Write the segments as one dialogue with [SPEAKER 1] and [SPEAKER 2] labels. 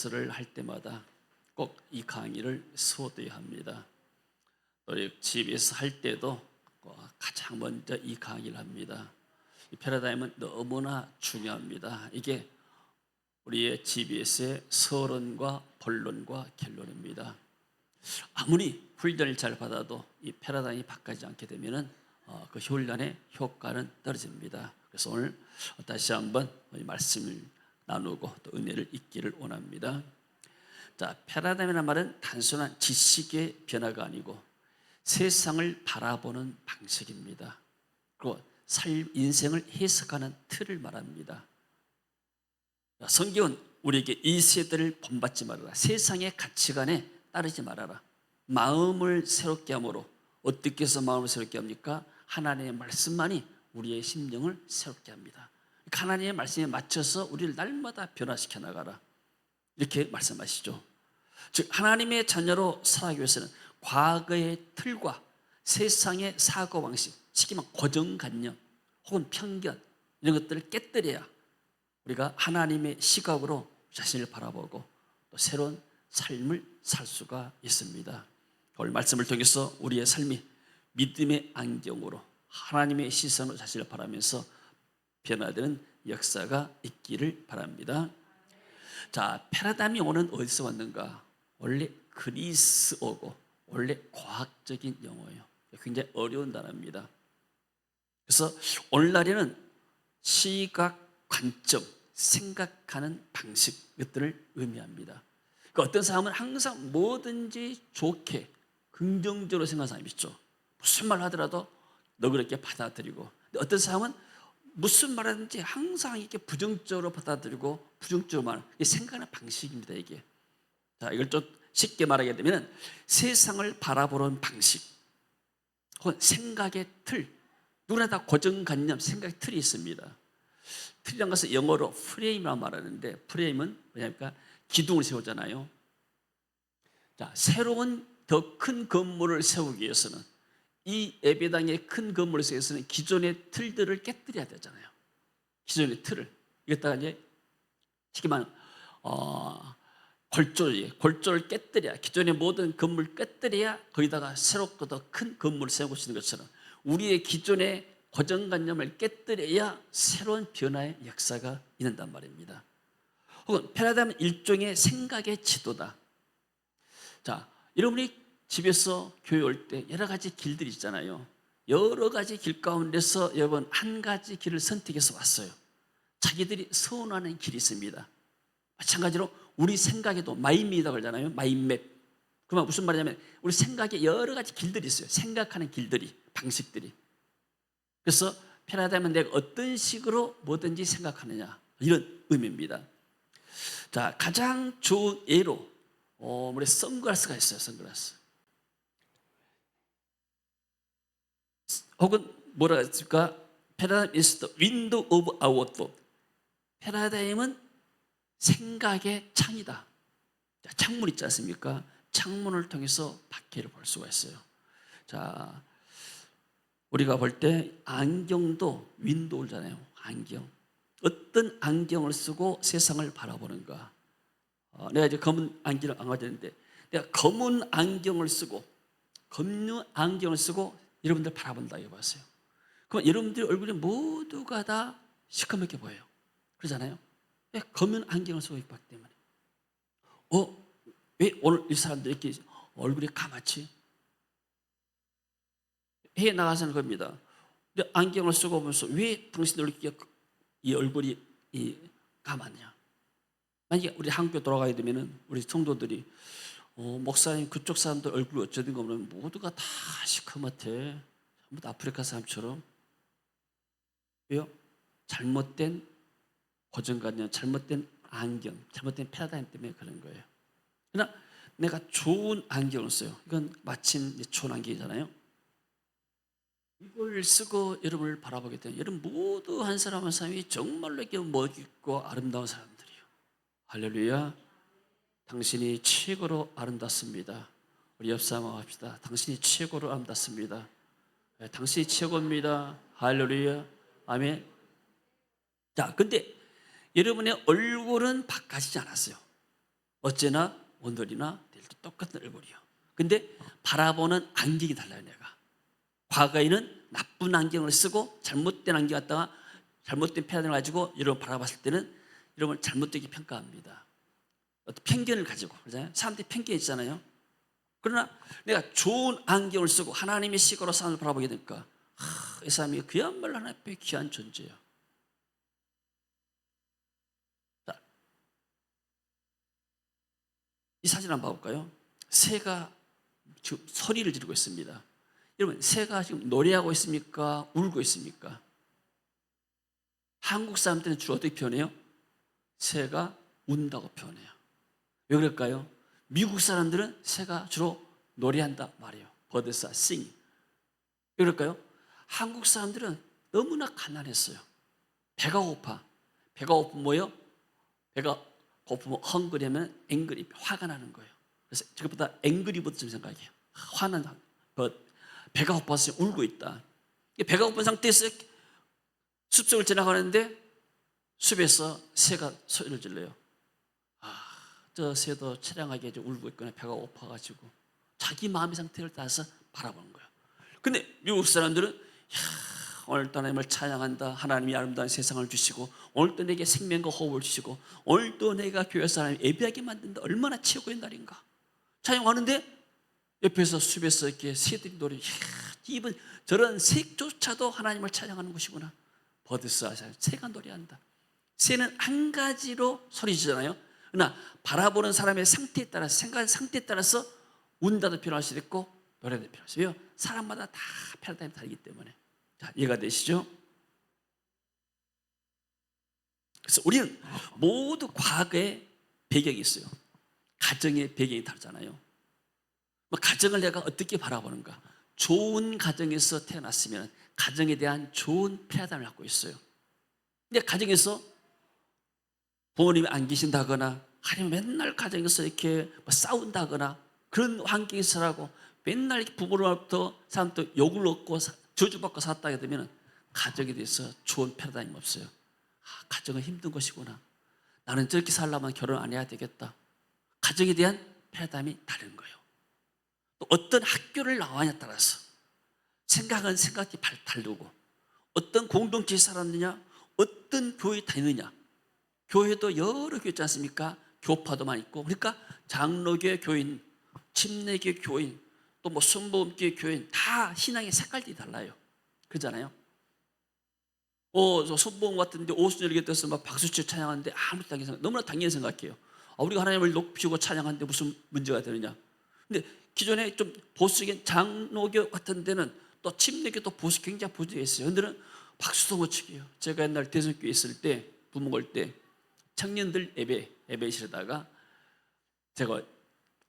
[SPEAKER 1] 무엇을 할 때마다 꼭 이 강의를 수호되어야 합니다. 우리 집에서 할 때도 가장 먼저 이 강의를 합니다. 이 패러다임은 너무나 중요합니다. 이게 우리의 GBS의 서론과 본론과 결론입니다. 아무리 훈련을 잘 받아도 이 패러다임이 바뀌지 않게 되면은 그 훈련의 효과는 떨어집니다. 그래서 오늘 다시 한번 말씀을 나누고 또 은혜를 잊기를 원합니다. 자, 패러다임이라는 말은 단순한 지식의 변화가 아니고 세상을 바라보는 방식입니다. 그리고 인생을 해석하는 틀을 말합니다. 성경은 우리에게 이 세대를 본받지 말아라. 세상의 가치관에 따르지 말아라. 마음을 새롭게 함으로 어떻게 해서 마음을 새롭게 합니까? 하나님의 말씀만이 우리의 심령을 새롭게 합니다. 하나님의 말씀에 맞춰서 우리를 날마다 변화시켜 나가라. 이렇게 말씀하시죠. 즉 하나님의 자녀로 살아가기 위해서는 과거의 틀과 세상의 사고방식, 쉽게 말하면 고정관념 혹은 편견 이런 것들을 깨뜨려야 우리가 하나님의 시각으로 자신을 바라보고 또 새로운 삶을 살 수가 있습니다. 오늘 말씀을 통해서 우리의 삶이 믿음의 안경으로 하나님의 시선으로 자신을 바라면서 변화되는 역사가 있기를 바랍니다. 자, 패러다임이 오는 어디서 왔는가? 원래 그리스어고 원래 과학적인 용어예요. 굉장히 어려운 단어입니다. 그래서 오늘날에는 시각, 관점, 생각하는 방식 이것들을 의미합니다. 그러니까 어떤 사람은 항상 뭐든지 좋게 긍정적으로 생각하는 사람이 있죠. 무슨 말 하더라도 너그럽게 받아들이고, 어떤 사람은 무슨 말하든지 항상 이렇게 부정적으로 받아들이고 부정적으로 말하는 생각하는 방식입니다. 이게. 자, 이걸 좀 쉽게 말하게 되면 세상을 바라보는 방식 혹은 생각의 틀, 누구나 다 고정관념, 생각의 틀이 있습니다. 틀이란 것은 영어로 프레임이라고 말하는데, 프레임은 뭐냐니까 기둥을 세우잖아요. 자, 새로운 더 큰 건물을 세우기 위해서는, 이 예배당의 큰 건물을 세우기 위해서는 기존의 틀들을 깨뜨려야 되잖아요. 기존의 틀을. 이것다가 이제 쉽게 말하면 골조를 깨뜨려야, 기존의 모든 건물을 깨뜨려야 거기다가 새롭고 더 큰 건물을 세우고 있는 것처럼 우리의 기존의 고정관념을 깨뜨려야 새로운 변화의 역사가 있는단 말입니다. 혹은 패러다임은 일종의 생각의 지도다. 자, 여러분이 집에서 교회 올 때 여러 가지 길들이 있잖아요. 여러 가지 길 가운데서 여러분 한 가지 길을 선택해서 왔어요. 자기들이 선호하는 길이 있습니다. 마찬가지로 우리 생각에도 마인맵이라고 그러잖아요. 마인맵. 그러면 무슨 말이냐면 우리 생각에 여러 가지 길들이 있어요. 생각하는 길들이, 방식들이. 그래서 패러다임은 내가 어떤 식으로 뭐든지 생각하느냐, 이런 의미입니다. 자, 가장 좋은 예로 우리 선글라스가 있어요. 선글라스. 혹은 뭐라 했을까? 패러다임 is the window of our thought. 패러다임은 생각의 창이다. 자, 창문 있지 않습니까? 창문을 통해서 밖에를 볼 수가 있어요. 자, 우리가 볼 때 안경도 윈도우잖아요. 안경. 어떤 안경을 쓰고 세상을 바라보는가. 내가 이제 검은 안경을 안 가졌는데, 내가 검은 안경을 쓰고 여러분들 바라본다 해봤어요. 그럼 여러분들 얼굴이 모두가 다 시커멓게 보여요. 그러잖아요. 왜? 검은 안경을 쓰고 있기 때문에. 왜 오늘 이 사람들이 이렇게 얼굴이 까맣지? 해에 나가서는 겁니다. 근데 안경을 쓰고 보면서 왜 당신들 이렇게 이 얼굴이 까맣냐? 만약에 우리 한국에 돌아가야 되면은 우리 성도들이 목사님 그쪽 사람들 얼굴이 어쩌든가 보면 모두가 다 시커멓대. 전부 다 아프리카 사람처럼. 왜요? 잘못된 고정관념, 잘못된 안경, 잘못된 패러다임 때문에 그런 거예요. 그러나 내가 좋은 안경을 써요. 이건 마침 좋은 안경이잖아요. 이걸 쓰고 여러분을 바라보게 되면 여러분 모두 한 사람 한 사람이 정말로 이렇게 멋있고 아름다운 사람들이에요. 할렐루야. 당신이 최고로 아름답습니다. 우리 옆 사람하고 합시다. 당신이 최고로 아름답습니다. 네, 당신이 최고입니다. 할렐루야. 아멘. 자, 근데 여러분의 얼굴은 바꿔지지 않았어요. 어제나 오늘이나 내일도 똑같은 얼굴이요. 근데 바라보는 안경이 달라요. 내가 과거에는 나쁜 안경을 쓰고 잘못된 안경 갖다가 잘못된 패턴을 가지고 여러분 바라봤을 때는 여러분 잘못되게 평가합니다. 어떤 편견을 가지고 그러잖아요. 사람들이 편견이 있잖아요. 그러나 내가 좋은 안경을 쓰고 하나님의 시각으로 사람을 바라보게 되니까 이 사람이 그야말로 하나님 앞에 귀한 존재예요. 자, 이 사진 한번 봐볼까요? 새가 지금 소리를 지르고 있습니다. 여러분, 새가 지금 노래하고 있습니까? 울고 있습니까? 한국 사람들은 주로 어떻게 표현해요? 새가 운다고 표현해요. 왜 그럴까요? 미국 사람들은 새가 주로 노래한다 말이에요. Birds are singing. 왜 그럴까요? 한국 사람들은 너무나 가난했어요. 배가 고파. 배가 고프면 뭐예요? 배가 고프면 헝그리면 앵그리, 화가 나는 거예요. 그래서 저것보다 앵그리보다 좀 생각해요. 화는 배가 고파서 울고 있다. 배가 고픈 상태에서 숲속을 지나가는데 숲에서 새가 소리를 질러요. 저 새도 처량하게 울고 있거나 배가 고파가지고 자기 마음의 상태를 따라서 바라보는 거예요. 근데 미국 사람들은 오늘도 하나님을 찬양한다. 하나님이 아름다운 세상을 주시고 오늘도 내게 생명과 호흡을 주시고 오늘도 내가 교회에서 하나님 예배하게 만든다. 얼마나 최고의 날인가. 찬양하는데 옆에서 숲에서 이렇게 새들이 노래. 이분 저런 색조차도 하나님을 찬양하는 것이구나. 버드스 아셔. 새가 노래한다. 새는 한 가지로 소리지잖아요. 그러나 바라보는 사람의 상태에 따라서 생각의 상태에 따라서 운다도 필요할 수도 있고 노래도 필요할 수도 있어요. 사람마다 다 패러다임이 다르기 때문에. 자, 이해가 되시죠? 그래서 우리는 모두 과거의 배경이 있어요. 가정의 배경이 다르잖아요. 가정을 내가 어떻게 바라보는가? 좋은 가정에서 태어났으면 가정에 대한 좋은 패러다임을 갖고 있어요. 근데 가정에서 부모님이 안 계신다거나 아니면 맨날 가정에서 이렇게 싸운다거나 그런 환경에서라고 맨날 이렇게 부모로부터 사람도 욕을 얻고 저주받고 살았다게 되면 가정에 대해서 좋은 패러다임이 없어요. 가정은 힘든 것이구나. 나는 저렇게 살려면 결혼 안 해야 되겠다. 가정에 대한 패러다임이 다른 거예요. 또 어떤 학교를 나와냐에 따라서 생각은 생각이 다르고 어떤 공동체에 살았느냐, 어떤 교회에 다니느냐. 교회도 여러 개 있지 않습니까? 교파도 많이 있고 그러니까 장로교회 교인, 침례교회 교인, 또 뭐 순복음교회 교인 다 신앙의 색깔들이 달라요. 그러잖아요. 저 순복음 같은데 오순절에 떠서 막 박수치고 찬양하는데 아무것도 당연히 생각, 너무나 당연히 생각해요. 우리가 하나님을 높이고 찬양하는데 무슨 문제가 되느냐. 근데 기존에 좀 보수적인 장로교 같은 데는 또 침례교 또 보수 굉장히 보수되어 있어요. 근데는 박수도 못 치게요. 제가 옛날 대선교회 있을 때 부모 올 때 청년들 예배실에다가 제가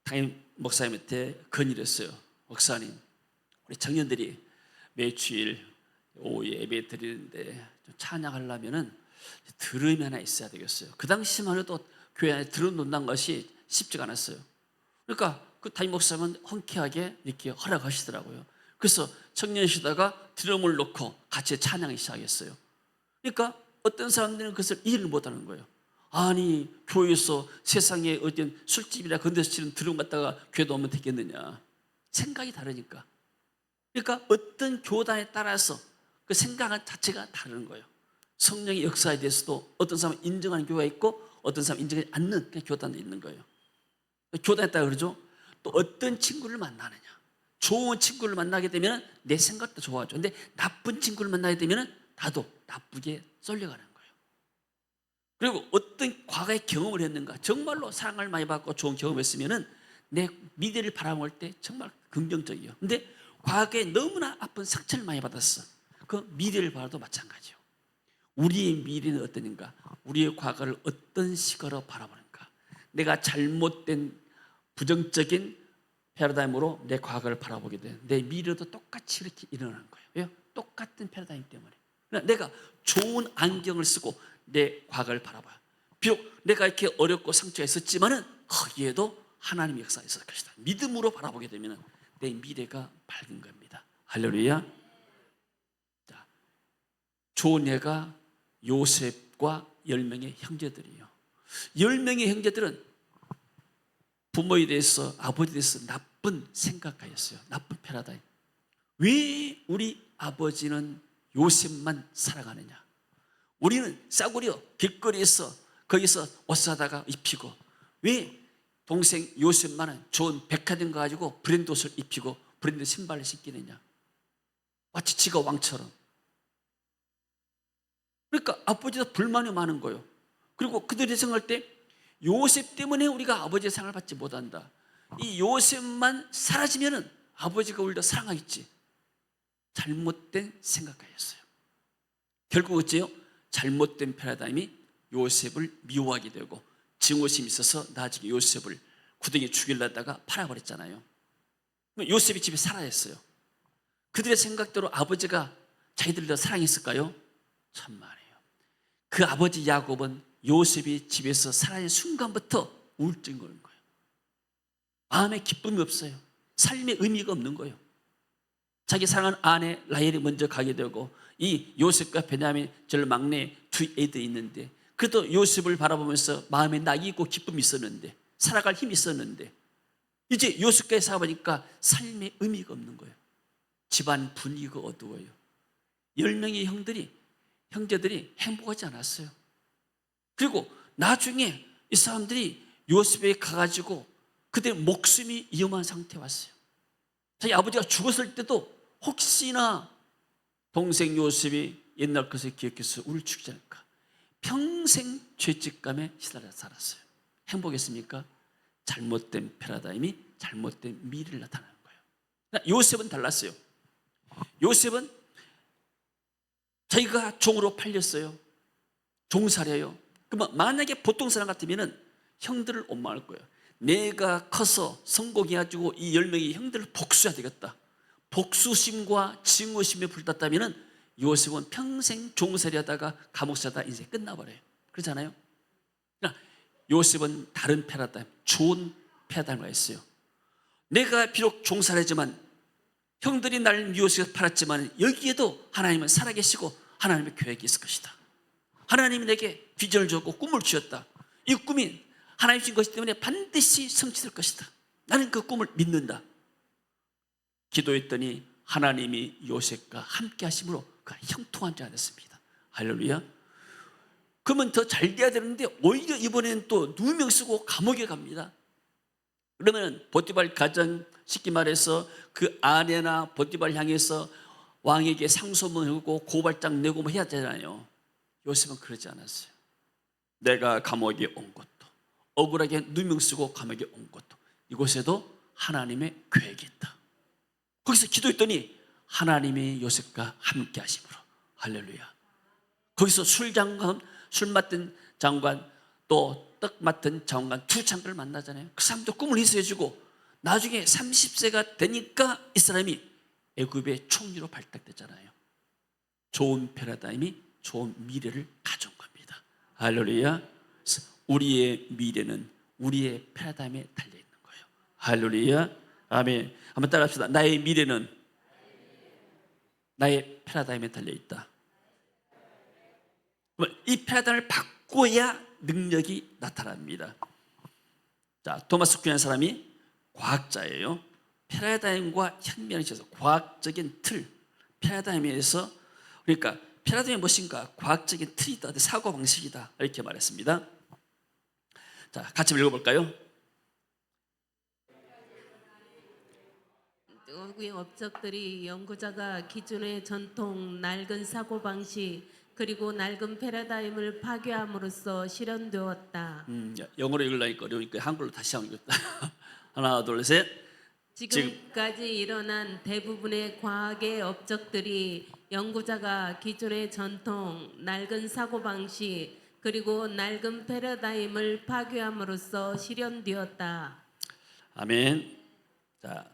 [SPEAKER 1] 담임 목사님한테 건의를 했어요. 목사님, 우리 청년들이 매주일 오후에 예배 드리는데 좀 찬양하려면은 드럼이 하나 있어야 되겠어요. 그 당시만 해도 교회 안에 드럼 놓는 것이 쉽지가 않았어요. 그러니까 그 담임 목사님은 흔쾌하게 이렇게 허락하시더라고요. 그래서 청년시다가 드럼을 놓고 같이 찬양을 시작했어요. 그러니까 어떤 사람들은 그것을 이해를 못하는 거예요. 아니 교회에서 세상에 어떤 술집이나 그런 데서 치는 드럼 갖다가 교회도 오면 되겠느냐. 생각이 다르니까. 그러니까 어떤 교단에 따라서 그 생각 자체가 다른 거예요. 성령의 역사에 대해서도 어떤 사람은 인정하는 교회가 있고 어떤 사람은 인정하지 않는 그냥 교단도 있는 거예요. 교단에 따라 그러죠. 또 어떤 친구를 만나느냐. 좋은 친구를 만나게 되면 내 생각도 좋아져. 근데 나쁜 친구를 만나게 되면 나도 나쁘게 쏠려가는 거예요. 그리고 어떤 과거의 경험을 했는가. 정말로 사랑을 많이 받고 좋은 경험을 했으면 내 미래를 바라볼 때 정말 긍정적이에요. 근데 과거에 너무나 아픈 상처를 많이 받았어. 그 미래를 봐도 마찬가지예요. 우리의 미래는 어떠는가? 우리의 과거를 어떤 시각으로 바라보는가? 내가 잘못된 부정적인 패러다임으로 내 과거를 바라보게 돼. 내 미래도 똑같이 이렇게 일어나는 거예요. 왜요? 똑같은 패러다임 때문에. 그러니까 내가 좋은 안경을 쓰고 내 과거를 바라봐요. 비록 내가 이렇게 어렵고 상처가 있었지만은 거기에도 하나님의 역사가 있을 것이다. 믿음으로 바라보게 되면 내 미래가 밝은 겁니다. 할렐루야. 자, 좋은 예가 요셉과 10명의 형제들이에요. 10명의 형제들은 부모에 대해서, 아버지에 대해서 나쁜 생각하였어요. 나쁜 패러다임. 왜 우리 아버지는 요셉만 사랑하느냐? 우리는 싸구려 길거리에서 거기서 옷 사다가 입히고, 왜 동생 요셉만은 좋은 백화점 가가지고 브랜드 옷을 입히고 브랜드 신발을 신기느냐? 마치 지가 왕처럼. 그러니까 아버지도 불만이 많은 거예요. 그리고 그들이 생각할 때 요셉 때문에 우리가 아버지의 사랑을 받지 못한다. 이 요셉만 사라지면은 아버지가 우리를 더 사랑하겠지. 잘못된 생각하였어요. 결국 어째요? 잘못된 패러다임이 요셉을 미워하게 되고 증오심이 있어서 나중에 요셉을 구덩이에 죽이려다가 팔아버렸잖아요. 요셉이 집에 살아있어요. 그들의 생각대로 아버지가 자기들을 더 사랑했을까요? 참말이에요. 그 아버지 야곱은 요셉이 집에서 살아있는 순간부터 우울증이 오는 거예요. 마음에 기쁨이 없어요. 삶에 의미가 없는 거예요. 자기 사랑하는 아내 라헬이 먼저 가게 되고, 이 요셉과 베냐민 절 막내 두 애들이 있는데, 그래도 요셉을 바라보면서 마음에 낙이 있고 기쁨이 있었는데, 살아갈 힘이 있었는데, 이제 요셉과의 살아보니까 삶에 의미가 없는 거예요. 집안 분위기가 어두워요. 10명의 형제들이 행복하지 않았어요. 그리고 나중에 이 사람들이 요셉에 가가지고 그들의 목숨이 위험한 상태에 왔어요. 자기 아버지가 죽었을 때도 혹시나 동생 요셉이 옛날 것을 기억해서 우리를 죽이지 않을까, 평생 죄책감에 시달려 살았어요. 행복했습니까? 잘못된 패러다임이 잘못된 미래를 나타나는 거예요. 요셉은 달랐어요. 요셉은 자기가 종으로 팔렸어요. 종살이에요. 그러면 만약에 보통 사람 같으면 형들을 원망할 거예요. 내가 커서 성공해가지고 이 10명의 형들을 복수해야 되겠다. 복수심과 증오심에 불탔다면 요셉은 평생 종살이 하다가 감옥 사다 인생이 끝나버려요. 그렇잖아요? 그러나 요셉은 다른 패러다임, 좋은 패러다임을 했어요. 내가 비록 종살이지만 형들이 나를 미워해서 팔았지만 여기에도 하나님은 살아계시고 하나님의 계획이 있을 것이다. 하나님이 내게 비전을 줬고 꿈을 주었다. 이 꿈이 하나님 주신 것이기 때문에 반드시 성취될 것이다. 나는 그 꿈을 믿는다. 기도했더니 하나님이 요셉과 함께 하심으로 그가 형통한 자가 됐습니다. 할렐루야. 그러면 더 잘 돼야 되는데 오히려 이번에는 또 누명 쓰고 감옥에 갑니다. 그러면 보디발 가정, 쉽게 말해서 그 아내나 보디발 향해서 왕에게 상소문 하고 고발장 내고 뭐 해야 되잖아요. 요셉은 그러지 않았어요. 내가 감옥에 온 것도, 억울하게 누명 쓰고 감옥에 온 것도, 이곳에도 하나님의 계획이 있다. 거기서 기도했더니 하나님이 요셉과 함께 하심으로, 할렐루야. 거기서 술 맡은 장관, 또 떡 맡은 장관 두 장관을 만나잖아요. 그 사람도 꿈을 희소해주고 나중에 30세가 되니까 이 사람이 애굽의 총리로 발탁됐잖아요. 좋은 패러다임이 좋은 미래를 가져온 겁니다. 할렐루야. 우리의 미래는 우리의 패러다임에 달려있는 거예요. 할렐루야. 아멘. 한번 따라합시다. 나의 미래는 나의 패러다임에 달려있다. 이 패러다임을 바꿔야 능력이 나타납니다. 자, 토마스 퀴라는 사람이 과학자예요. 패러다임과 혁명을 지어서 과학적인 틀, 패러다임에 의해서, 그러니까 패러다임이 무엇인가? 과학적인 틀이다, 사고방식이다, 이렇게 말했습니다. 자, 같이 읽어볼까요?
[SPEAKER 2] 외국의 업적들이 연구자가 기존의 전통 낡은 사고방식 그리고 낡은 패러다임을 파괴함으로써 실현되었다.
[SPEAKER 1] 영어로 읽으려니까 어려우니까 한글로 다시 한번 읽었다. 하나, 둘, 셋.
[SPEAKER 2] 지금까지 일어난 대부분의 과학의 업적들이 연구자가 기존의 전통 낡은 사고방식 그리고 낡은 패러다임을 파괴함으로써 실현되었다.
[SPEAKER 1] 아멘. 자,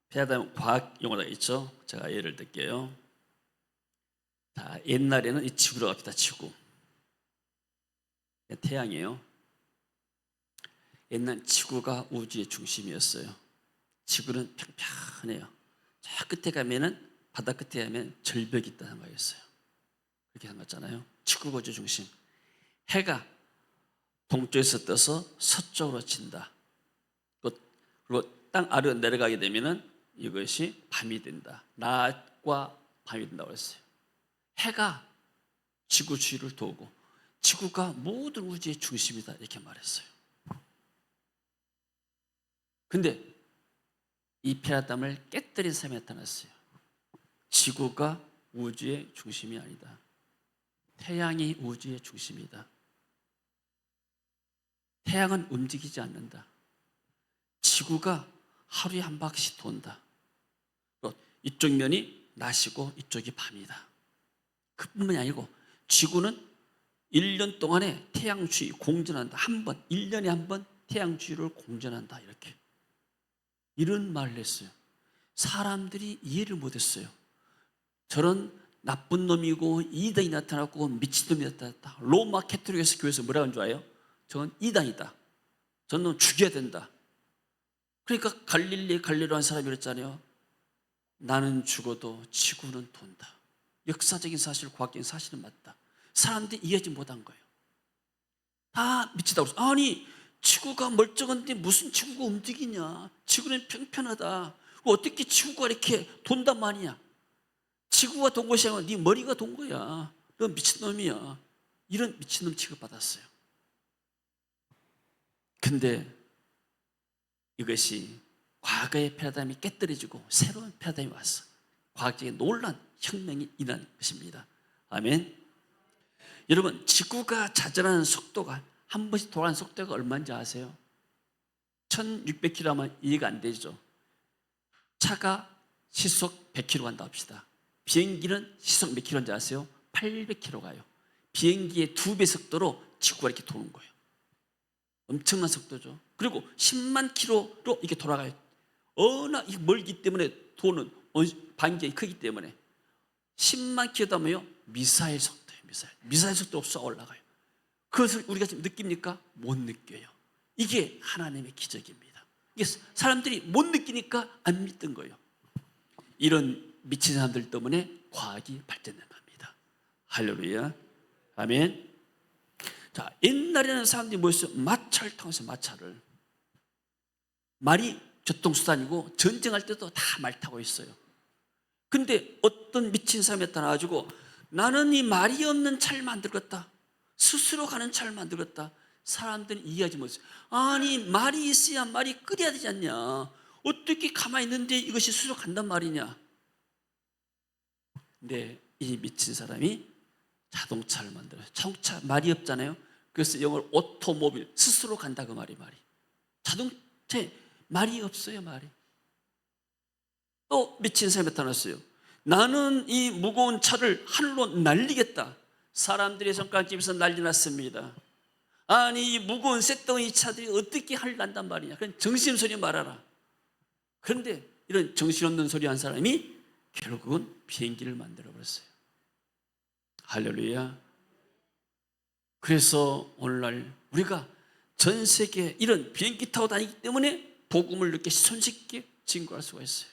[SPEAKER 1] 패러다임 과학 용어가 있죠. 제가 예를 들게요. 자, 옛날에는 이 지구로 갑시다. 지구. 태양이에요. 옛날 지구가 우주의 중심이었어요. 지구는 평평해요. 저 끝에 가면은, 바다 끝에 가면 절벽이 있다는 거였어요. 그렇게 생각했잖아요. 지구가 우주 중심. 해가 동쪽에서 떠서 서쪽으로 진다. 그리고 땅 아래로 내려가게 되면은 이것이 밤이 된다. 낮과 밤이 된다고 그랬어요. 해가 지구 주위를 도고 지구가 모든 우주의 중심이다 이렇게 말했어요. 근데 이 페라담을 깨뜨린 사람이 나타났어요. 지구가 우주의 중심이 아니다. 태양이 우주의 중심이다. 태양은 움직이지 않는다. 지구가 하루에 한 바퀴씩 돈다. 이쪽 면이 낮이고 이쪽이 밤이다. 그뿐만이 아니고 지구는 1년 동안에 태양 주위 공전한다. 1년에 한 번 태양 주위를 공전한다. 이런 말을 했어요. 사람들이 이해를 못했어요. 저런 나쁜 놈이고 이단이 나타났고 미친놈이 나타났다. 로마 캐토릭에서 교회에서 뭐라고 하는 줄 알아요? 저건 이단이다. 저놈 죽여야 된다. 그러니까 갈릴리로 한 사람이 그랬잖아요. 나는 죽어도 지구는 돈다. 역사적인 사실, 과학적인 사실은 맞다. 사람들이 이해하지 못한 거예요. 다 미치다고 그랬어요. 아니 지구가 멀쩡한데 무슨 지구가 움직이냐. 지구는 평평하다. 어떻게 지구가 이렇게 돈단 말이냐. 지구가 돈 것이 아니라 네 머리가 돈 거야. 너 미친놈이야. 이런 미친놈 취급받았어요. 근데 이것이 과거의 패러다임이 깨뜨려지고 새로운 패러다임이 왔어. 과학적인 놀란 혁명이 일어난 것입니다. 아멘. 여러분 지구가 자전하는 속도가 한 번씩 돌아가는 속도가 얼마인지 아세요? 1600km 하면 이해가 안 되죠. 차가 시속 100km 간다 합시다. 비행기는 시속 몇 킬로인지 아세요? 800km 가요. 비행기의 2배 속도로 지구가 이렇게 도는 거예요. 엄청난 속도죠. 그리고 10만 킬로로 이렇게 돌아가요. 워낙 멀기 때문에 도는 반경이 크기 때문에 10만 킬로다 하면요 미사일 속도예요. 미사일 속도로 쏘아 올라가요. 그것을 우리가 지금 느낍니까? 못 느껴요. 이게 하나님의 기적입니다. 이게 사람들이 못 느끼니까 안 믿던 거예요. 이런 미친 사람들 때문에 과학이 발전된 겁니다. 할렐루야. 아멘. 자, 옛날에는 사람들이 뭐였어요? 마차를 타고서 마차를. 말이 교통수단이고 전쟁할 때도 다 말 타고 있어요. 근데 어떤 미친 사람이 나타나가지고 나는 이 말이 없는 차를 만들겠다. 스스로 가는 차를 만들겠다. 사람들은 이해하지 못했어요. 아니 말이 있어야 말이 끓여야 되지 않냐. 어떻게 가만히 있는데 이것이 스스로 간단 말이냐. 근데 이 미친 사람이 자동차를 만들어요. 자동차 말이 없잖아요. 그래서 영어로 오토모빌, 스스로 간다 그 말이. 자동차에 말이 없어요. 말이. 또 미친 사람이 나타났어요. 나는 이 무거운 차를 하늘로 날리겠다. 사람들의 손가락집에서 난리 났습니다. 아니 이 무거운 쇳덩이 차들이 어떻게 하늘 난단 말이냐. 그건 정신소리 말하라. 그런데 이런 정신없는 소리 한 사람이 결국은 비행기를 만들어버렸어요. 할렐루야. 그래서 오늘날 우리가 전 세계에 이런 비행기 타고 다니기 때문에 복음을 이렇게 손쉽게 증거할 수가 있어요.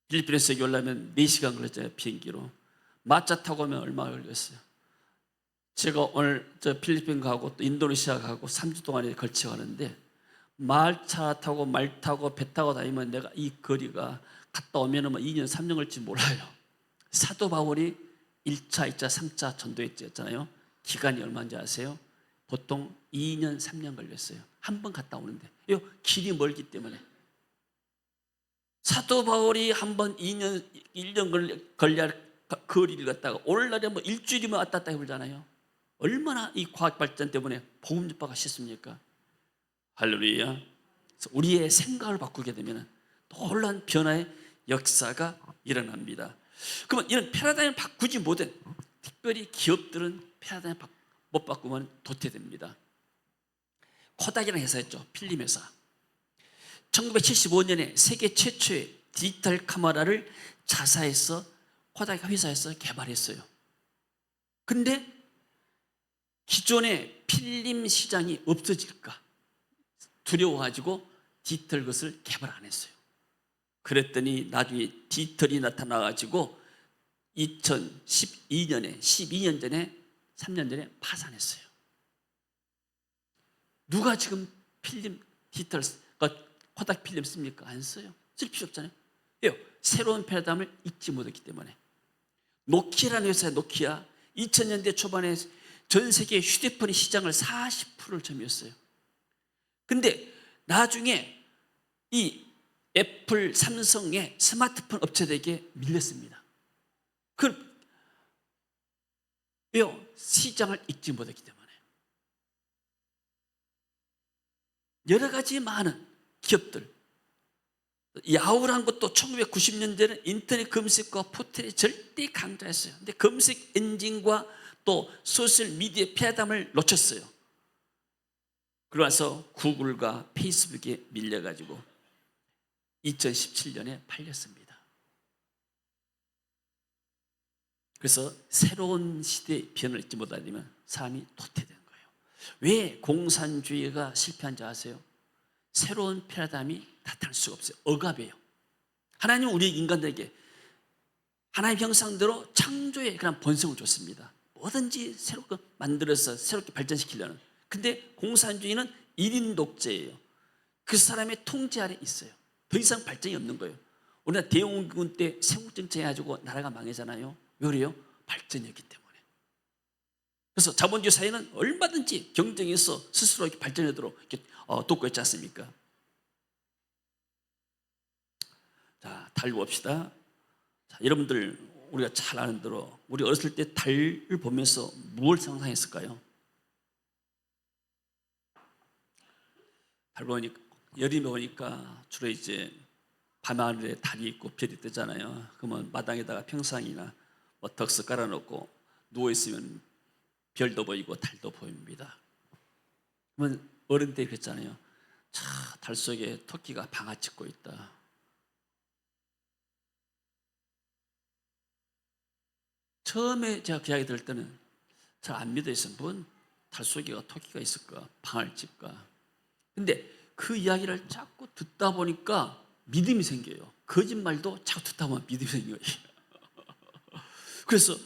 [SPEAKER 1] 필리핀에서 여기 오려면 4시간 걸렸잖아요. 비행기로. 마차 타고 오면 얼마 걸렸어요. 제가 오늘 필리핀 가고 또 인도네시아 가고 3주 동안에 걸쳐 가는데 말차 타고 말 타고 배 타고 다니면 내가 이 거리가 갔다 오면 2년 3년 걸릴지 몰라요. 사도 바울이 1차, 2차, 3차 전도했잖아요. 기간이 얼마인지 아세요? 보통 2년, 3년 걸렸어요. 한 번 갔다 오는데. 길이 멀기 때문에. 사도 바울이 한 번 2년, 1년 걸려야 거리를 갔다가 오늘날에 일주일이면 왔다 갔다 해보잖아요. 얼마나 이 과학 발전 때문에 복음 전파가 쉽습니까? 할렐루야. 우리의 생각을 바꾸게 되면 놀라운 변화의 역사가 일어납니다. 그러면 이런 패러다임을 바꾸지 못한 특별히 기업들은 패러다임 못 바꾸면 도태됩니다. 코닥이라는 회사였죠. 필름 회사. 1975년에 세계 최초의 디지털 카메라를 자사에서 코닥 회사에서 개발했어요. 근데 기존의 필름 시장이 없어질까 두려워가지고 디지털 것을 개발 안 했어요. 그랬더니 나중에 디지털이 나타나가지고 2012년에 12년 전에 3년 전에 파산했어요. 누가 지금 필름 디지털가 코닥 필름 씁니까? 안 써요. 쓸 필요 없잖아요. 왜요? 새로운 패러다임을 잊지 못했기 때문에. 노키아라는 회사의 노키아 2000년대 초반에 전 세계 휴대폰 시장을 40%를 점유했어요. 근데 나중에 이 애플, 삼성의 스마트폰 업체들에게 밀렸습니다. 왜요? 시장을 잊지 못했기 때문에. 여러 가지 많은 기업들, 야후라는 것도 1990년대는 인터넷 검색과 포털이 절대 강조했어요. 근데 검색 엔진과 또 소셜미디어 패러다임을 놓쳤어요. 그러면서 구글과 페이스북에 밀려가지고 2017년에 팔렸습니다. 그래서 새로운 시대의 변화를 잊지 못하면 사람이 도태되는 거예요. 왜 공산주의가 실패한지 아세요? 새로운 패러다임이 나타날 수가 없어요. 억압이에요. 하나님은 우리 인간들에게 하나님 형상대로 창조의 그런 본성을 줬습니다. 뭐든지 새롭게 만들어서 새롭게 발전시키려는. 근데 공산주의는 1인 독재예요. 그 사람의 통제 아래 있어요. 더 이상 발전이 없는 거예요. 우리나라 대영군 때 세국정책 해가지고 나라가 망하잖아요. 왜 그래요? 발전이 없기 때문에. 그래서 자본주의 사회는 얼마든지 경쟁해서 스스로 이렇게 발전하도록 이렇게 돕고 있지 않습니까? 자, 달 봅시다. 자, 여러분들 우리가 잘 아는 대로 우리 어렸을 때 달을 보면서 무엇을 상상했을까요? 달 보니까 여름에 오니까 주로 이제 밤하늘에 달이 있고 별이 뜨잖아요. 그러면 마당에다가 평상이나 뭐 덕스 깔아놓고 누워 있으면 별도 보이고 달도 보입니다. 그러면 어른들이 그랬잖아요. 자, 달 속에 토끼가 방아 찍고 있다. 처음에 제가 그 이야기 들을 때는 잘 안 믿어있어요. 뭔 달 속에 토끼가 있을까? 방아를 찔까? 근데 그 이야기를 자꾸 듣다 보니까 믿음이 생겨요. 거짓말도 자꾸 듣다 보면 믿음이 생겨요. 그래서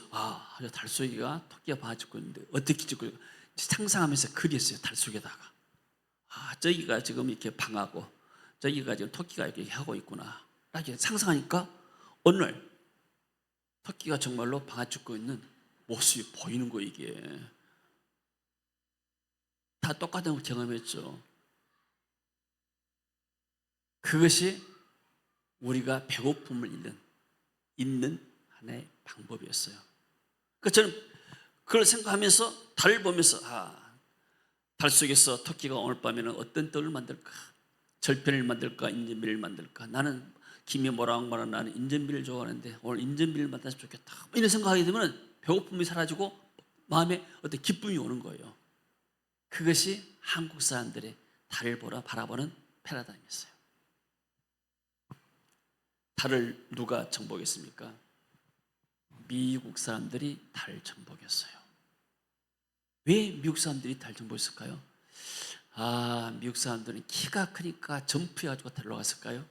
[SPEAKER 1] 달 속에가 토끼가 방아 찍고 있는데 어떻게 찍고 있을까? 상상하면서 그렸어요. 달 속에다가. 저기가 지금 이렇게 방아고 저기가 지금 토끼가 이렇게 하고 있구나. 이렇게 상상하니까 어느 날 토끼가 정말로 방아 찍고 있는 모습이 보이는 거 이게. 다 똑같은 걸 경험했죠. 그것이 우리가 배고픔을 잊는 하나의 방법이었어요. 그러니까 저는 그걸 생각하면서 달을 보면서 달 속에서 토끼가 오늘 밤에는 어떤 떡을 만들까? 절편을 만들까? 인절미를 만들까? 나는 김이 모락모락 나는 인절미를 좋아하는데 오늘 인절미를 만들었으면 좋겠다. 이런 생각하게 되면 배고픔이 사라지고 마음에 어떤 기쁨이 오는 거예요. 그것이 한국 사람들의 달을 바라보는 패러다임이었어요. 달을 누가 정복했습니까? 미국 사람들이 달을 정복했어요. 왜 미국 사람들이 달 정복했을까요? 미국 사람들은 키가 크니까 점프해가지고 달로 갔을까요?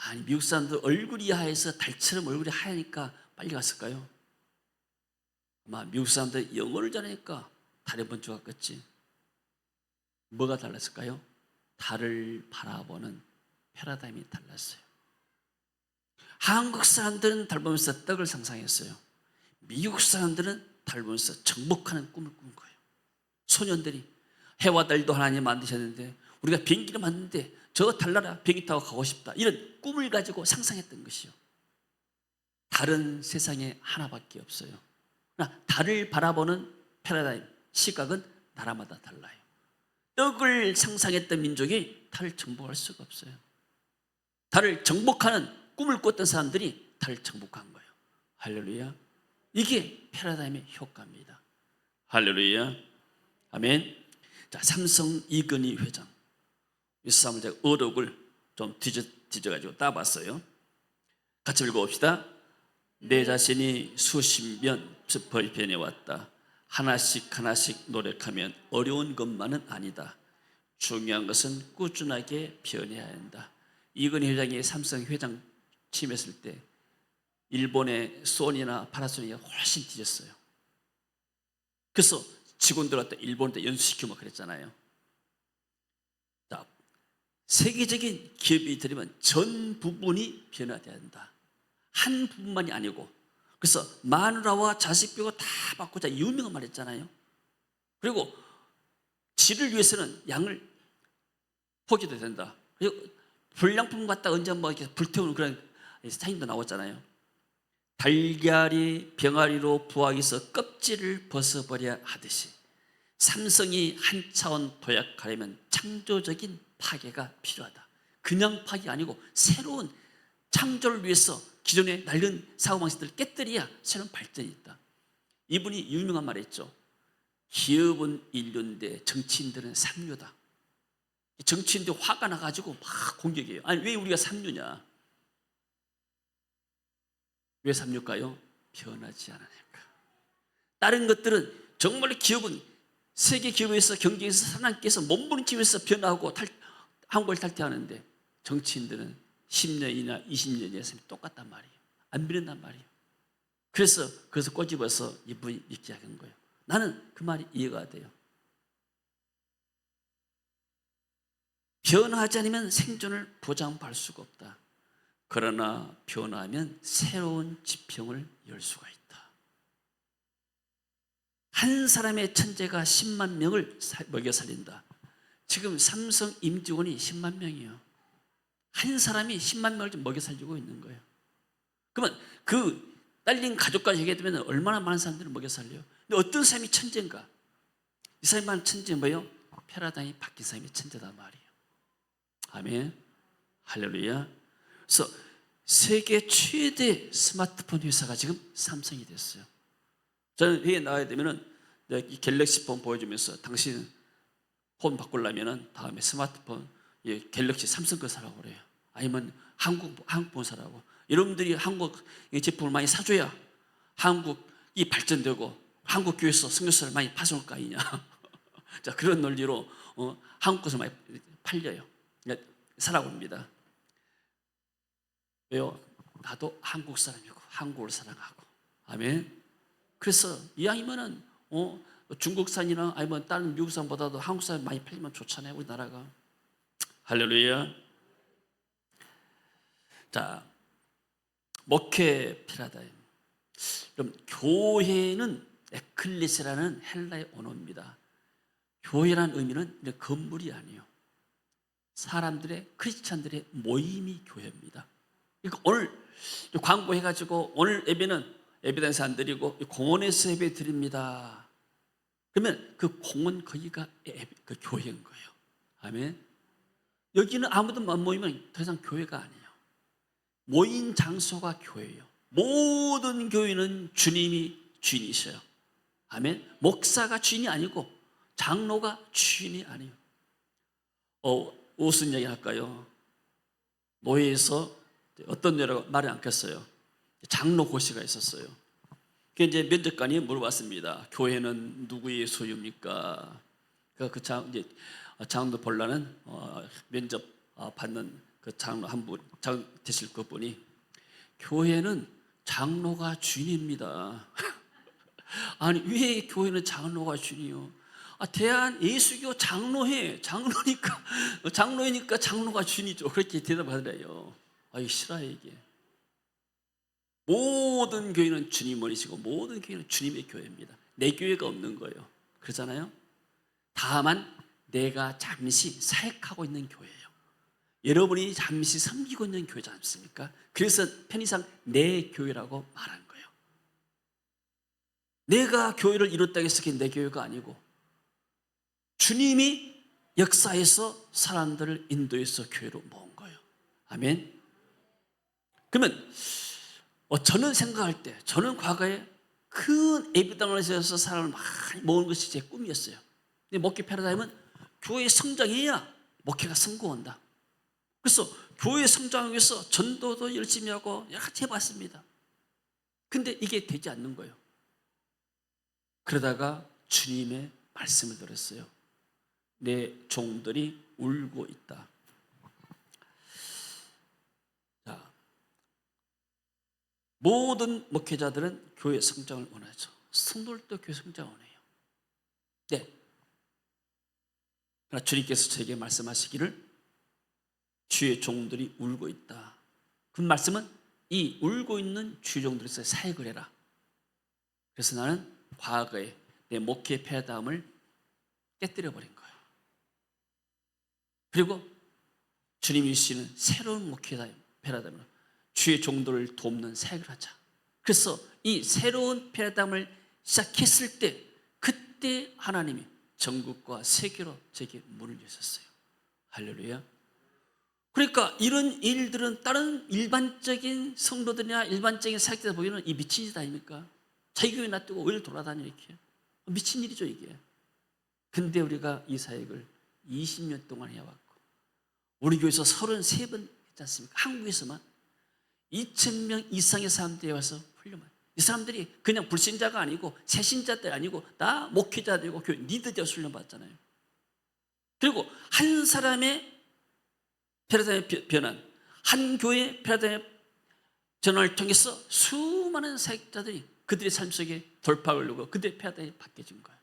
[SPEAKER 1] 아니, 미국 사람들 얼굴이 하얘서 달처럼 얼굴이 하얘니까 빨리 갔을까요? 아마 미국 사람들 영어를 잘하니까 달에 먼저 갔겠지. 뭐가 달랐을까요? 달을 바라보는 패러다임이 달랐어요. 한국 사람들은 달 보면서 떡을 상상했어요. 미국 사람들은 달 보면서 정복하는 꿈을 꾼 거예요. 소년들이 해와 달도 하나님 만드셨는데 우리가 비행기를 만드는데 저 달나라 비행기 타고 가고 싶다. 이런 꿈을 가지고 상상했던 것이요. 달은 세상에 하나밖에 없어요. 그러나 달을 바라보는 패러다임, 시각은 나라마다 달라요. 떡을 상상했던 민족이 달을 정복할 수가 없어요. 달을 정복하는 꿈을 꿨던 사람들이 달을 정복한 거예요. 할렐루야. 이게 패러다임의 효과입니다. 할렐루야. 아멘. 자, 삼성 이건희 회장. 이 사람을 제가 어록을 좀 뒤져가지고 따봤어요. 같이 읽어봅시다. 내 자신이 수십 년 변해왔다. 하나씩 노력하면 어려운 것만은 아니다. 중요한 것은 꾸준하게 변해야 한다. 이건희 회장이 삼성 회장 취임했을 때 일본의 소니나 파나소닉이 훨씬 뒤졌어요. 그래서 직원들한테 일본에 연수시키고 막 그랬잖아요. 세계적인 기업이 되려면 전 부분이 변화돼야 한다. 한 부분만이 아니고. 그래서 마누라와 자식 빼고 다 바꾸자 유명한 말 했잖아요. 그리고 질을 위해서는 양을 포기도 된다. 그리고 불량품 갖다 언제 한번 이렇게 불태우는 그런 사인도 나왔잖아요. 달걀이 병아리로 부화해서 껍질을 벗어버려야 하듯이 삼성이 한 차원 도약하려면 창조적인 파괴가 필요하다. 그냥 파괴가 아니고 새로운 창조를 위해서 기존의 낡은 사고방식들을 깨뜨려야 새로운 발전이 있다. 이분이 유명한 말 했죠. 기업은 인류인데 정치인들은 삼류다. 정치인들 화가 나가지고 막 공격해요. 아니 왜 우리가 삼류냐? 왜 삼류일까요? 변하지 않으니까. 다른 것들은 정말 기업은 세계 기업에서 경쟁에서 살아남기 위해서 몸부림치기 위해서 변화하고 한국을 탈퇴하는데 정치인들은 10년이나 20년이나 똑같단 말이에요. 안 변한단 말이에요. 그래서 꼬집어서 이분이 읽기 시작한 거예요. 나는 그 말이 이해가 돼요. 변화하지 않으면 생존을 보장받을 수가 없다. 그러나 변화하면 새로운 지평을 열 수가 있다. 한 사람의 천재가 10만 명을 먹여 살린다. 지금 삼성 임직원이 10만 명이에요. 한 사람이 10만 명을 먹여 살리고 있는 거예요. 그러면 그 딸린 가족까지 얘기하면 얼마나 많은 사람들을 먹여 살려요. 근데 어떤 사람이 천재인가? 이 사람만 천재 뭐예요? 패러다임이 바뀐 사람이 천재다 말이에요. 아멘. 할렐루야. 그래서 세계 최대 스마트폰 회사가 지금 삼성이 됐어요. 저는 회의에 나가야 되면은 이 갤럭시 폰 보여주면서 당신 폰 바꾸려면은 다음에 스마트폰 갤럭시 삼성 거 사라고 그래요. 아니면 한국 폰 사라고. 여러분들이 한국 제품을 많이 사줘야 한국이 발전되고 한국 교회에서 선교사를 많이 파송할 거 아니냐. 자, 그런 논리로 한국 것을 많이 팔려요. 사라고 합니다. 왜요? 나도 한국 사람이고 한국을 사랑하고. 아멘. 그래서 이왕이면은 중국산이나 아니면 다른 미국산보다도 한국산 많이 팔리면 좋잖아요, 우리나라가. 할렐루야. 자, 목회 패러다임. 그럼 교회는 에클레시라는 헬라의 언어입니다. 교회라는 의미는 건물이 아니에요. 사람들의 크리스찬들의 모임이 교회입니다. 그러니까 오늘 광고해가지고 오늘 예배는 예배당에서 안 드리고 공원에서 예배 드립니다. 그러면 그 공원 거기가 그 교회인 거예요. 아멘. 여기는 아무도 안 모이면 더 이상 교회가 아니에요. 모인 장소가 교회예요. 모든 교회는 주님이 주인이셔요. 아멘. 목사가 주인이 아니고 장로가 주인이 아니에요. 무슨 이야기 할까요? 노예에서 어떤 여라고 말을 않겠어요. 장로 고시가 있었어요. 그 이제 면접관이 물어봤습니다. 교회는 누구의 소유입니까? 그 장로 보려는 면접 받는 그 장로 한 분, 장 되실 그분이 교회는 장로가 주인입니다. 아니 왜 교회는 장로가 주인이요? 대한 예수교 장로니까 장로가 주인이죠. 그렇게 대답하더래요. 이게 싫어요 이게. 모든 교회는 주님이시고 모든 교회는 주님의 교회입니다. 내 교회가 없는 거예요. 그렇잖아요. 다만 내가 잠시 사역하고 있는 교회예요. 여러분이 잠시 섬기고 있는 교회지 않습니까? 그래서 편의상 내 교회라고 말한 거예요. 내가 교회를 이뤘다고 해서 그게 내 교회가 아니고 주님이 역사에서 사람들을 인도해서 교회로 모은 거예요. 아멘. 그러면 저는 생각할 때 저는 과거에 큰 예배당을 해서 사람을 많이 모으는 것이 제 꿈이었어요. 근데 목회 패러다임은 교회 성장해야 목회가 성공한다. 그래서 교회 성장을 위해서 전도도 열심히 하고 여러 가지 해봤습니다. 근데 이게 되지 않는 거예요. 그러다가 주님의 말씀을 들었어요. 내 종들이 울고 있다. 자, 모든 목회자들은 교회 성장을 원하죠. 성도들도 교회 성장을 원해요. 네. 그러나 주님께서 저에게 말씀하시기를 주의 종들이 울고 있다. 그 말씀은 이 울고 있는 주의 종들에서 사역을 해라. 그래서 나는 과거에 내 목회 패담을 깨뜨려 버린 거예요. 그리고 주님이 주시는 새로운 목회 패담으로 주의 종들을 돕는 사역을 하자. 그래서 이 새로운 패담을 시작했을 때 그때 하나님이 전국과 세계로 제게 문을 여셨어요. 할렐루야. 그러니까 이런 일들은 다른 일반적인 성도들이나 일반적인 사역자들 보기에는 이 미친 짓 아닙니까? 자기 교회 놔두고 왜 돌아다녀 이렇게. 미친 일이죠 이게. 근데 우리가 이 사역을 20년 동안 해왔고 우리 교회에서 33번 했지 않습니까? 한국에서만 2,000명 이상의 사람들이 와서 훈련만. 이 사람들이 그냥 불신자가 아니고 새신자들 아니고 다 목회자들이고 교회 리더되어 훈련받잖아요. 그리고 한 사람의 패러다임의 변환, 한 교회의 패러다임의 전환을 통해서 수많은 사역자들이 그들의 삶 속에 돌파를 누고 그들의 패러다임이 바뀌어진 거예요.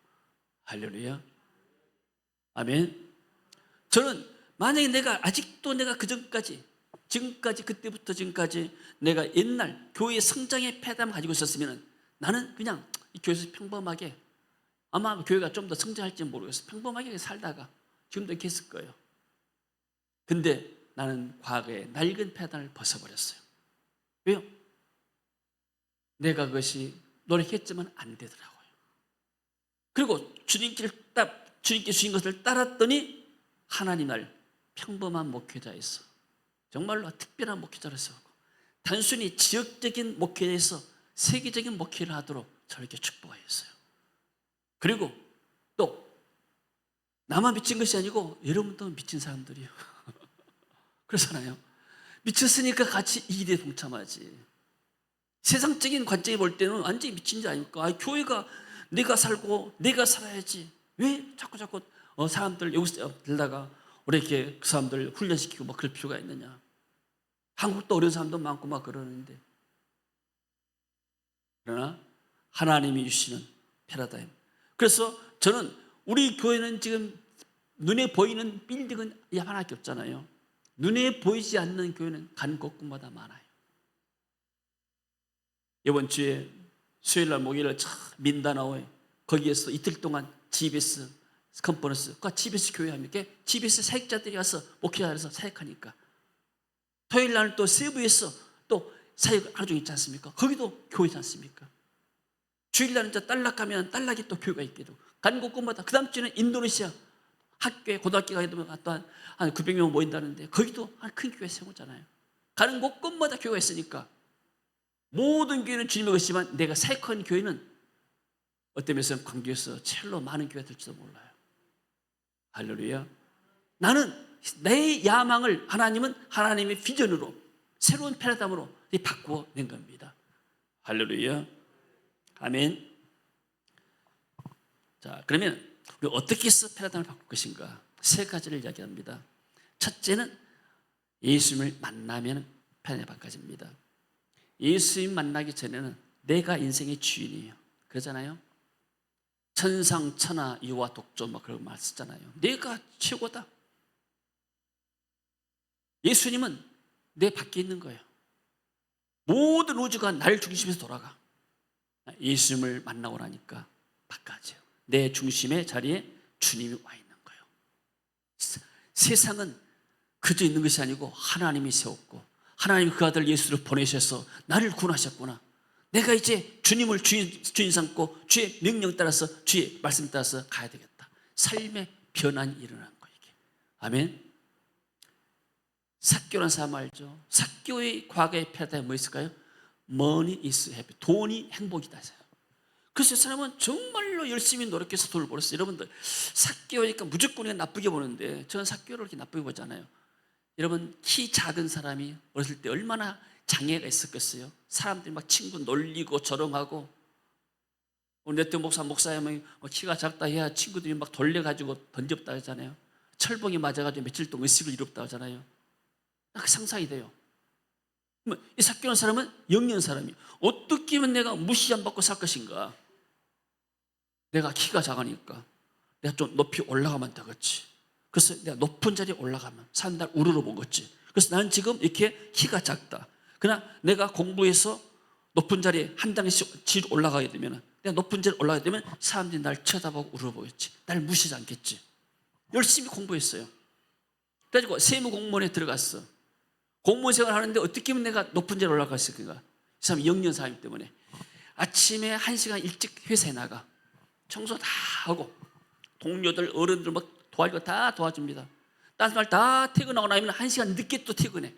[SPEAKER 1] 할렐루야. 아멘. 저는 만약에 내가 아직도 내가 지금까지 그때부터 지금까지 내가 옛날 교회의 성장의 패담을 가지고 있었으면 나는 그냥 이 교회에서 평범하게 아마 교회가 좀 더 성장할지 모르겠어요. 평범하게 살다가 지금도 이렇게 했을 거예요. 근데 나는 과거에 낡은 패담을 벗어버렸어요. 왜요? 내가 그것이 노력했지만 안 되더라고요. 그리고 주님께 주신 것을 따랐더니 하나님 날 평범한 목회자에서 정말로 특별한 목회자를 세우고 단순히 지역적인 목회에서 세계적인 목회를 하도록 저렇게 축복하였어요. 그리고 또 나만 미친 것이 아니고 여러분도 미친 사람들이에요. 그렇잖아요. 미쳤으니까 같이 이 일에 동참하지. 세상적인 관점에 볼 때는 완전히 미친 줄 아닙니까? 교회가 내가 살고 내가 살아야지. 왜 자꾸 사람들 여기서 들다가 우리 이렇게 그 사람들 훈련시키고 막 그럴 필요가 있느냐. 한국도 어려운 사람도 많고 막 그러는데. 그러나 하나님이 주시는 패러다임. 그래서 저는 우리 교회는 지금 눈에 보이는 빌딩은 하나밖에 없잖아요. 눈에 보이지 않는 교회는 간 곳곳마다 많아요. 이번 주에 수요일날 목요일날 민다나오에 거기에서 이틀 동안 GBS 컨퍼런스, GBS 교회 합니까? GBS 사역자들이 와서 목회자에서 사역하니까 토요일 날 또 세부에서 또 사역 하루 종일 있지 않습니까? 거기도 교회지 않습니까? 주일 날은 딸락 가면 딸락이 또 교회가 있기도 간 곳곳마다. 그 다음 주에는 인도네시아 학교에 고등학교 가게 되면 한 900명 모인다는데 거기도 큰 교회 세우잖아요. 가는 곳곳마다 교회가 있으니까 모든 교회는 주님의 것이지만 내가 사역한 교회는 어떤 면에서는 광주에서 제일로 많은 교회가 될지도 몰라요. 할렐루야. 나는 내 야망을 하나님은 하나님의 비전으로 새로운 패러다임으로 바꾸어 낸 겁니다. 할렐루야. 아멘. 자, 그러면 우리 어떻게 해서 패러다임을 바꿀 것인가? 세 가지를 이야기합니다. 첫째는 예수님을 만나면 패러다임이 바꿔집니다. 예수님 만나기 전에는 내가 인생의 주인이에요. 그러잖아요. 천상, 천하, 유와, 독조 막 그런 말 쓰잖아요. 내가 최고다. 예수님은 내 밖에 있는 거예요. 모든 우주가 날 중심에서 돌아가. 예수님을 만나고 나니까 바꿔져요. 내 중심의 자리에 주님이 와 있는 거예요. 세상은 그저 있는 것이 아니고 하나님이 세웠고 하나님이 그 아들 예수를 보내셔서 나를 구원하셨구나. 내가 이제 주님을 주인 삼고 주의 명령 따라서 주의 말씀 따라서 가야 되겠다. 삶의 변환이 일어난 거예요. 이게. 아멘. 삭교라는 사람 알죠? 삭교의 과거의 패러다임이 뭐 있을까요? Money is happy. 돈이 행복이다. 그래서 이 사람은 정말로 열심히 노력해서 돈을 벌었어요. 여러분들 삭교니까 무조건 우리가 나쁘게 보는데 저는 삭교를 그렇게 나쁘게 보잖아요. 여러분 키 작은 사람이 어렸을 때 얼마나 장애가 있었겠어요? 사람들이 막 친구 놀리고 조롱하고 우리 내 목사님은 키가 작다 해야 친구들이 막 돌려가지고 던졌다 하잖아요. 철봉이 맞아가지고 며칠 동안 의식을 잃었다 하잖아요. 그 상상이 돼요. 이 삭교한 사람은 영리한 사람이 어떻게 하면 내가 무시 안 받고 살 것인가? 내가 키가 작으니까 내가 좀 높이 올라가면 되겠지. 그래서 내가 높은 자리에 올라가면 사람들이 날 우러러 보겠지. 그래서 나는 지금 이렇게 키가 작다. 그러나 내가 공부해서 높은 자리에 한 단계씩 올라가게 되면, 내가 높은 자리에 올라가게 되면 사람들이 날 쳐다보고 우러보겠지. 날 무시하지 않겠지. 열심히 공부했어요. 그래가지고 세무공무원에 들어갔어. 공무원 생활을 하는데 어떻게 하면 내가 높은 자리에 올라갈 수 있을까? 이 사람이 영년 사람이기 때문에 아침에 1시간 일찍 회사에 나가. 청소 다 하고 동료들 어른들 막 도와주고 다 도와줍니다. 딴 말 다 퇴근하고 나면 1시간 늦게 또 퇴근해.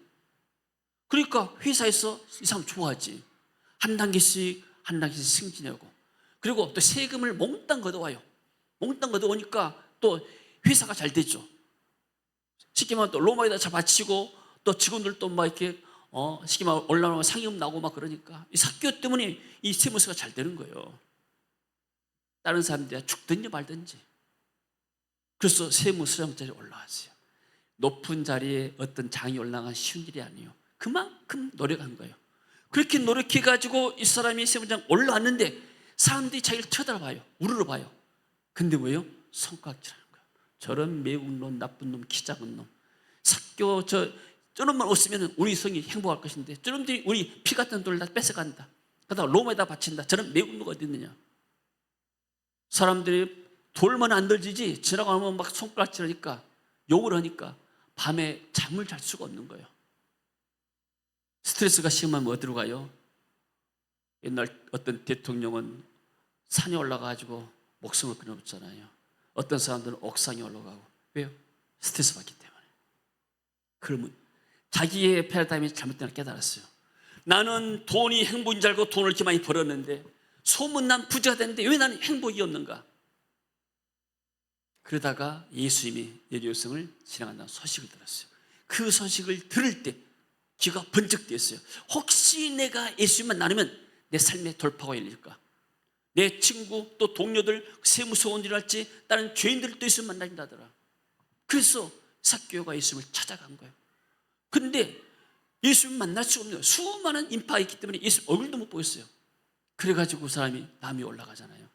[SPEAKER 1] 그러니까 회사에서 이 사람 좋아하지. 한 단계씩 승진하고, 그리고 또 세금을 몽땅 걷어와요. 몽땅 걷어오니까 또 회사가 잘 되죠. 쉽게 말하면 또 로마에다 다 바치고, 또 직원들도 막 이렇게 쉽게 말하면 올라오면 상임 나고 막 그러니까 이 사교 때문에 이 세무서가 잘 되는 거예요. 다른 사람들이 죽든지 말든지. 그래서 세무서장자리에 올라왔어요. 높은 자리에 어떤 장이 올라간 쉬운 일이 아니에요. 그만큼 노력한 거예요. 그렇게 노력해가지고 이 사람이 세무장 올라왔는데 사람들이 자기를 쳐다봐요. 우러러봐요. 근데 뭐예요? 손가락질하는 거예요. 저런 매운 놈, 나쁜 놈, 키 작은 놈. 사교 저놈만 없으면 우리 성이 행복할 것인데 저놈들이 우리 피 같은 돌을 다 뺏어간다. 그러다가 로마에다 바친다. 저런 매운 놈가 어디 있느냐. 사람들이 돌만 안 덜지지 지나가면 막 손가락질하니까, 욕을 하니까 밤에 잠을 잘 수가 없는 거예요. 스트레스가 심하면 어디로 가요? 옛날 어떤 대통령은 산에 올라가가지고 목숨을 끊어봤잖아요. 어떤 사람들은 옥상에 올라가고. 왜요? 스트레스 받기 때문에. 그러면 자기의 패러다임이 잘못된 걸 깨달았어요. 나는 돈이 행복인 줄 알고 돈을 이렇게 많이 벌었는데 소문난 부자가 됐는데 왜 나는 행복이 없는가? 그러다가 예수님이 예루살렘을 지나간다는 소식을 들었어요. 그 소식을 들을 때 귀가 번쩍 뜨였어요. 혹시 내가 예수님 만나면 내 삶의 돌파가 열릴까? 내 친구 또 동료들, 세무서원들할지 다른 죄인들도 예수님 만나긴다더라. 그래서 삭개오가 예수님을 찾아간 거예요. 근데 예수님 만날 수가 없는 거예요. 수많은 인파가 있기 때문에 예수님 얼굴도 못 보겠어요. 그래가지고 그 사람이 남이 올라가잖아요.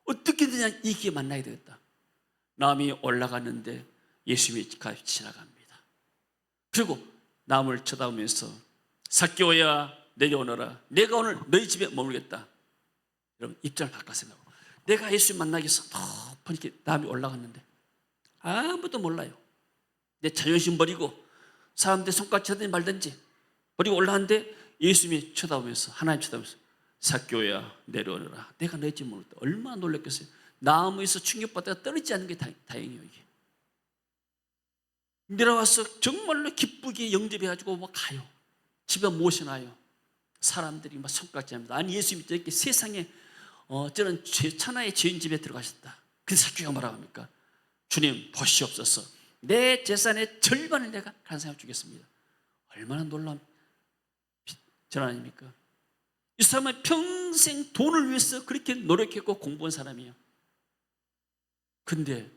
[SPEAKER 1] 어떻게든 이 기회에 만나야 되겠다. 남이 올라갔는데 예수님이 지나갑니다. 그리고 남을 쳐다보면서 삭개오야 내려오너라. 내가 오늘 너희 집에 머물겠다. 여러분 입장을 바꿔 생각하고, 내가 예수님 만나기 위해서 높은 이렇게 남이 올라갔는데 아무도 몰라요. 내 자존심 버리고 사람들 손가락 쳐든지 말든지 버리고 올라갔는데 예수님이 쳐다보면서, 하나님 쳐다보면서 삭개오야 내려오너라. 내가 너희 집에 머물겠다. 얼마나 놀랐겠어요. 나무에서 충격받다가 떨어지지 않는 게 다행이에요. 이게 내려와서 정말로 기쁘게 영접해가지고 막 가요. 집에 모셔놔요. 사람들이 막 손가락질합니다. 아니 예수님이 이렇게 세상에 저는 천하의 죄인 집에 들어가셨다. 그래서 삭개오가 뭐라고 합니까? 주님 보시옵소서. 내 재산의 절반을 내가 간 사람 주겠습니다. 얼마나 놀라운 전화 아닙니까? 이 사람은 평생 돈을 위해서 그렇게 노력했고 공부한 사람이에요. 근데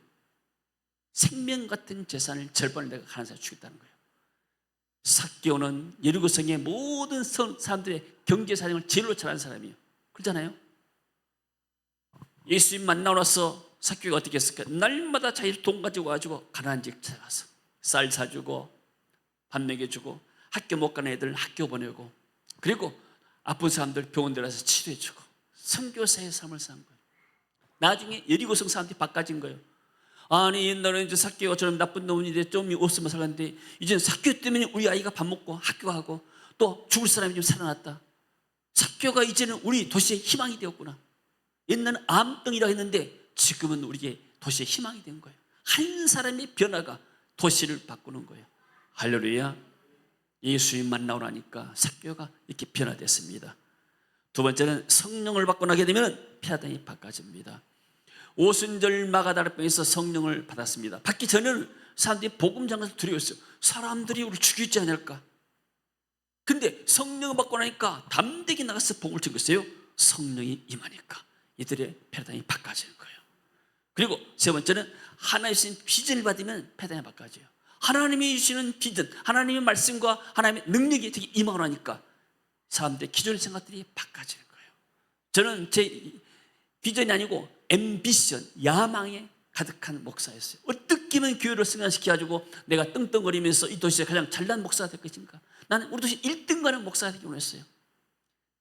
[SPEAKER 1] 생명 같은 재산을 절반을 내가 가난 사람에 주겠다는 거예요. 삭개오는 여리고성의 모든 사람들의 경제 사정을 제일로 잘하는 사람이에요. 그렇잖아요. 예수님 만나고 나서 삭개오가 어떻게 했을까? 날마다 자기 돈 가지고 와가지고 가난한 집 찾아가서 쌀 사주고 밥 먹여주고 학교 못 가는 애들 학교 보내고, 그리고 아픈 사람들 병원 들어가서 치료해주고 선교사의 삶을 산 거예요. 나중에 여리고성 사람들이 바꿔진 거예요. 아니 옛날에는 이제 삭개오가 저런 나쁜 놈인데 좀 없으면 살았는데 이제는 삭개오 때문에 우리 아이가 밥 먹고 학교 가고 또 죽을 사람이 좀 살아났다. 삭개오가 이제는 우리 도시의 희망이 되었구나. 옛날은 암덩이라고 했는데 지금은 우리의 도시의 희망이 된 거예요. 한 사람의 변화가 도시를 바꾸는 거예요. 할렐루야. 예수님 만나고 나니까 삭개오가 이렇게 변화됐습니다. 두 번째는 성령을 받고 나게 되면 패러다임이 바꿔집니다. 오순절 마가다락방에서 성령을 받았습니다. 받기 전에는 사람들이 복음 전하면서 두려웠어요. 사람들이 우리를 죽이지 않을까. 근데 성령을 받고 나니까 담대히 나가서 복음을 전했어요. 성령이 임하니까 이들의 패러다임이 바꿔지는 거예요. 그리고 세 번째는 하나님이 주신 비전을 받으면 패러다임이 바꿔져요. 하나님이 주시는 비전, 하나님의 말씀과 하나님의 능력이 되게 임하고 나니까 사람들의 기존의 생각들이 바꿔지는 거예요. 저는 제 비전이 아니고 앰비션, 야망의 가득한 목사였어요. 어떻게 하면 교회를 승화시켜가지고 내가 떵떵거리면서 이 도시에 가장 잘난 목사가 될 것인가? 나는 우리 도시 1등 가는 목사가 되기 원했어요.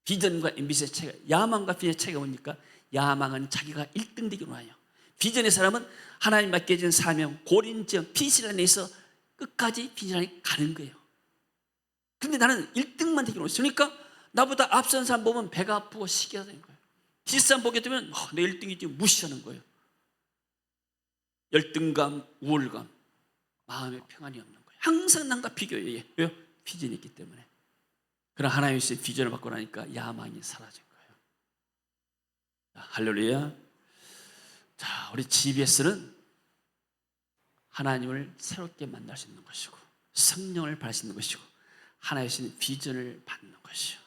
[SPEAKER 1] 비전과 앰비션의 차이가, 야망과 비전의 차이가 뭡니까? 야망은 자기가 1등 되기 원해요. 비전의 사람은 하나님 맡겨진 사명, 고린정, 피실 안에 있어 끝까지 비전 안에 가는 거예요. 근데 나는 1등만 되기 원했어요. 그러니까 나보다 앞선 사람 보면 배가 아프고 시기가 되는 거예요. 뒷사람 보게 되면 내 1등이지 무시하는 거예요. 열등감, 우월감, 마음의 평안이 없는 거예요. 항상 남과 비교해요. 왜요? 비전이 있기 때문에. 그러나 하나님의 비전을 받고 나니까 야망이 사라진 거예요. 자, 할렐루야. 자, 우리 GBS는 하나님을 새롭게 만날 수 있는 것이고 성령을 받을 수 있는 것이고 하나님의 비전을 받는 것이요.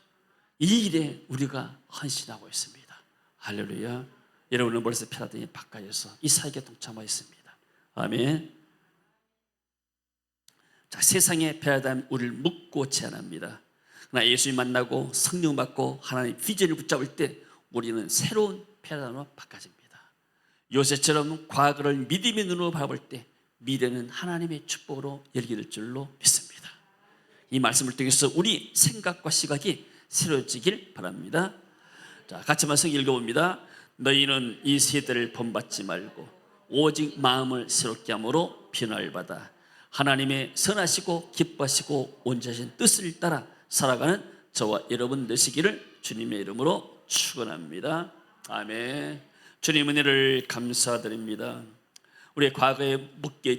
[SPEAKER 1] 이 일에 우리가 헌신하고 있습니다. 할렐루야. 여러분은 머리에서 피라더니 바깥에서 이 사역에 동참하였습니다. 아멘. 자, 세상의 패러다임 우리를 묶고 제한합니다. 그러나 예수님 만나고 성령 받고 하나님의 비전을 붙잡을 때 우리는 새로운 패러다임으로 바꿔집니다. 요새처럼 과거를 믿음의 눈으로 바라볼 때 미래는 하나님의 축복으로 열게 될 줄로 믿습니다. 이 말씀을 통해서 우리 생각과 시각이 새로워지길 바랍니다. 자, 같이 말씀 읽어봅니다. 너희는 이 세대를 본받지 말고 오직 마음을 새롭게 함으로 변화를 받아 하나님의 선하시고 기뻐하시고 온전하신 뜻을 따라 살아가는 저와 여러분 되시기를 주님의 이름으로 축원합니다. 아멘. 주님 은혜를 감사드립니다. 우리의 과거에 묶여